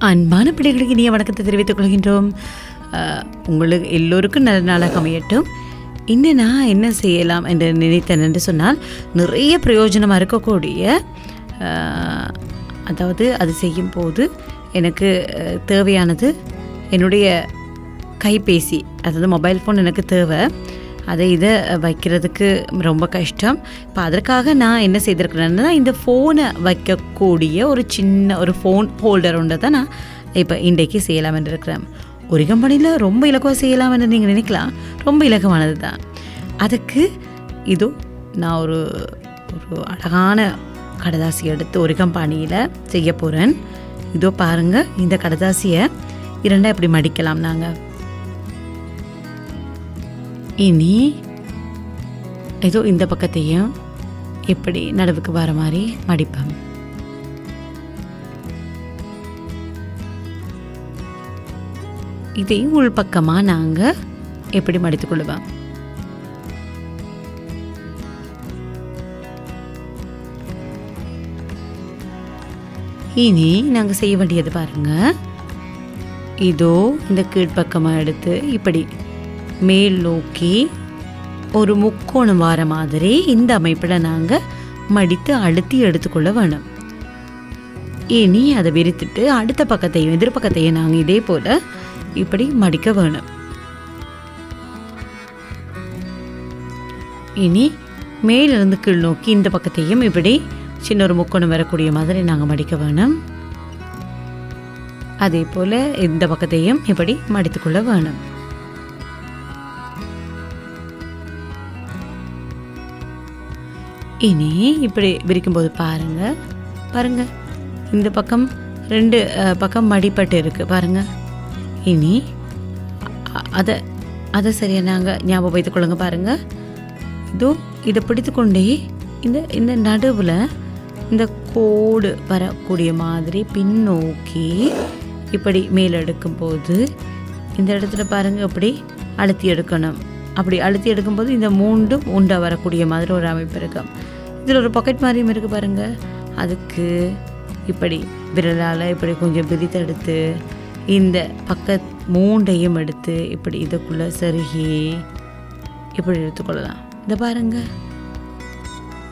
அன்பான பிள்ளைகளுக்கு இனிய வணக்கத்தை தெரிவித்துக் கொள்கின்றோம். உங்களுக்கு எல்லோருக்கும் நல்ல நாளாக அமையட்டும். இன்னும் நான் என்ன செய்யலாம் என்று நினைத்தேன் என்று சொன்னால், நிறைய பிரயோஜனமாக இருக்கக்கூடிய, அதாவது அது செய்யும் போது எனக்கு தேவையானது என்னுடைய கைபேசி, அதாவது மொபைல் ஃபோன் எனக்கு தேவை. இதை வைக்கிறதுக்கு ரொம்ப கஷ்டம். இப்போ அதற்காக நான் என்ன செய்திருக்கிறேன்னா, இந்த ஃபோனை வைக்கக்கூடிய ஒரு சின்ன ஒரு ஃபோன் ஹோல்டர் ஒன்றை தான் நான் இப்போ இன்றைக்கு செய்யலாம் என்று இருக்கிறேன். ஒரு கம்பெனியில் ரொம்ப இலகுவாக செய்யலாம் என்று நீங்கள் நினைக்கலாம். ரொம்ப இலகுவானது தான். அதுக்கு இதோ நான் ஒரு அழகான கடதாசி எடுத்து ஒரு கம்பெனியில் செய்ய போகிறேன். இதோ பாருங்கள், இந்த கடதாசியை இரண்டாக இப்படி மடிக்கலாம். நாங்கள் இனி ஏதோ இந்த பக்கத்தையும் இப்படி நடுவுக்கு வர மாதிரி மடிப்போம். இதையும் உள் பக்கமாக நாங்கள் எப்படி மடித்து கொள்ளுவோம். இனி நாங்கள் செய்ய வேண்டியது பாருங்க, இதோ இந்த கீழ்ப்பக்கமாக எடுத்து இப்படி மேல் நோக்கி ஒரு முக்கோணம் வார மாதிரி இந்த அமைப்பில் நாங்கள் மடித்து அழுத்தி எடுத்துக்கொள்ள வேணும். இனி அதை விரித்துட்டு அடுத்த பக்கத்தையும் எதிர்பக்கத்தையும் நாங்கள் இதே போல் இப்படி மடிக்க வேணும். இனி மேலிருந்து கீழ் நோக்கி இந்த பக்கத்தையும் இப்படி சின்ன ஒரு முக்கோணம் வரக்கூடிய மாதிரி நாங்கள் மடிக்க வேணும். அதே போல் இந்த பக்கத்தையும் இப்படி மடித்துக்கொள்ள வேணும். இனி இப்படி விரிக்கும்போது பாருங்க, இந்த பக்கம் ரெண்டு பக்கம் மடிப்பட்டு இருக்குது பாருங்க. இனி அதை சரியாக நாங்கள் ஞாபகம் வைத்துக் கொள்ளுங்க. பாருங்க, இதோ இதை பிடித்துக்கொண்டே இந்த நடுவில் இந்த கோடு வரக்கூடிய மாதிரி பின்னோக்கி இப்படி மேலே எடுக்கும்போது இந்த இடத்துல பாருங்கள் இப்படி அழுத்தி எடுக்கணும். அப்படி அழுத்தி எடுக்கும்போது இந்த மூண்டும் உண்டா வரக்கூடிய மாதிரி ஒரு அமைப்பு இருக்கும். இதில் ஒரு பாக்கெட் மாதிரியும் இருக்குது பாருங்கள். அதுக்கு இப்படி விரலால் இப்படி கொஞ்சம் பிரித்தெடுத்து இந்த பக்க மூண்டையும் எடுத்து இப்படி இதுக்குள்ளே செருகி இப்படி எடுத்துக்கொள்ளலாம். இதை பாருங்கள்,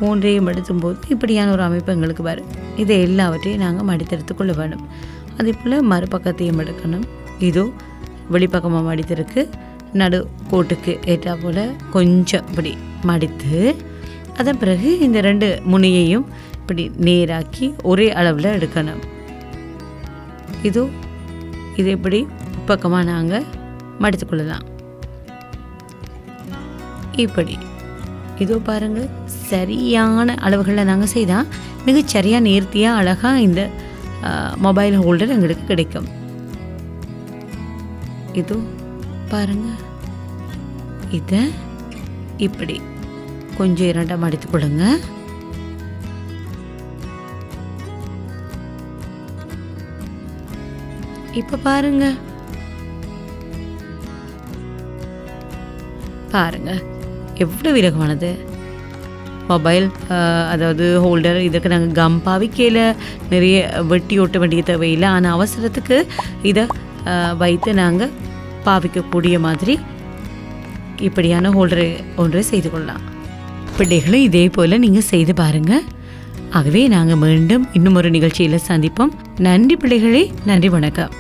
மூன்றையும் எடுத்தும்போது இப்படியான ஒரு அமைப்பு எங்களுக்கு வரும். இதை எல்லாவற்றையும் நாங்கள் மடித்தெடுத்துக்கொள்ள வேணும். அதே போல் மறுபக்கத்தையும் எடுக்கணும். இதோ வெளிப்பக்கமாக மடித்திருக்கு, நடு கோட்டுக்கு ஏற்றா போல் கொஞ்சம் இப்படி மடித்து அதன் பிறகு இந்த ரெண்டு முனையையும் இப்படி நேராக்கி ஒரே அளவில் எடுக்கணும். இது இப்படி பக்கமாக நாங்கள் மடித்துக்கொள்ளலாம். இப்படி இதோ பாருங்கள், சரியான அளவுகளில் நாங்கள் செய்தால் மிகச்சரியாக நேர்த்தியாக அழகாக இந்த மொபைல் ஹோல்டர் எங்களுக்கு கிடைக்கும். இதோ பாருங்க, இதை இப்படி கொஞ்சம் இரண்டாக மடித்துக் கொள்ளுங்க. இப்ப பாருங்க எவ்வளவு இலகுவானது மொபைல், அதாவது ஹோல்டர். இதுக்கு நாங்கள் கம் பாவிக்கையில் நிறைய வெட்டி ஒட்ட வேண்டிய தேவையில்லை. ஆனால் அவசரத்துக்கு இதை வைத்து நாங்கள் பாவிக்கக்கூடிய மாதிரி இப்படியான ஹோல்டரை ஒன்றை செய்து கொள்ளலாம். பிள்ளைகளும் இதே போல் நீங்கள் செய்து பாருங்கள். ஆகவே நாங்கள் மீண்டும் இன்னும் ஒரு நிகழ்ச்சியில் சந்திப்போம். நன்றி பிள்ளைகளே, நன்றி, வணக்கம்.